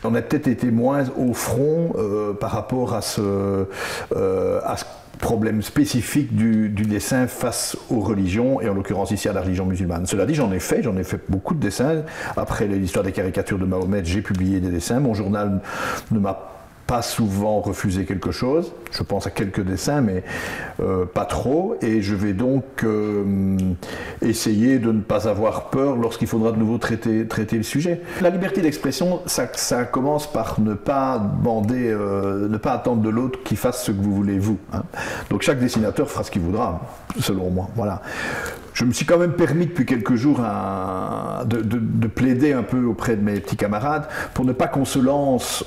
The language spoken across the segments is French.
on a peut-être été moins au front par rapport à ce problème spécifique du dessin face aux religions, et en l'occurrence ici à la religion musulmane. Cela dit, j'en ai fait beaucoup de dessins. Après l'histoire des caricatures de Mahomet, j'ai publié des dessins. Mon journal ne m'a pas souvent refusé quelque chose. Je pense à quelques dessins, mais pas trop. Et je vais donc essayer de ne pas avoir peur lorsqu'il faudra de nouveau traiter le sujet. La liberté d'expression, ça commence par ne pas demander, ne pas attendre de l'autre qu'il fasse ce que vous voulez vous. Hein. Donc chaque dessinateur fera ce qu'il voudra, selon moi. Voilà. Je me suis quand même permis depuis quelques jours de plaider un peu auprès de mes petits camarades pour ne pas qu'on se lance,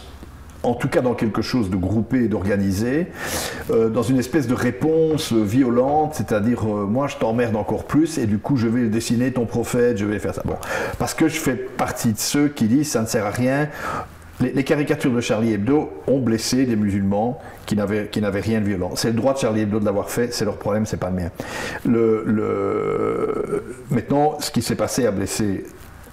en tout cas dans quelque chose de groupé et d'organisé, dans une espèce de réponse violente, c'est-à-dire moi je t'emmerde encore plus et du coup je vais dessiner ton prophète, je vais faire ça. Bon, parce que je fais partie de ceux qui disent ça ne sert à rien. Les caricatures de Charlie Hebdo ont blessé des musulmans qui n'avaient rien de violent. C'est le droit de Charlie Hebdo de l'avoir fait, c'est leur problème, c'est pas le mien. Maintenant, ce qui s'est passé a blessé,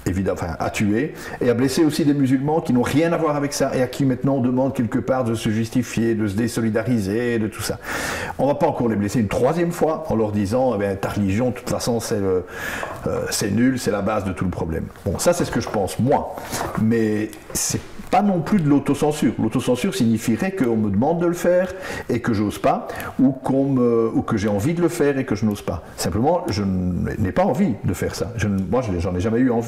évidemment, enfin, a tué, et a blessé aussi des musulmans qui n'ont rien à voir avec ça, et à qui maintenant on demande quelque part de se justifier, de se désolidariser, de tout ça. On ne va pas encore les blesser une troisième fois en leur disant eh bien, ta religion, de toute façon, c'est nul, c'est la base de tout le problème. Bon, ça c'est ce que je pense, moi. Mais c'est pas non plus de l'autocensure. L'autocensure signifierait qu'on me demande de le faire et que j'ose pas, ou que j'ai envie de le faire et que je n'ose pas. Simplement, je n'ai pas envie de faire ça. Moi, j'en ai jamais eu envie.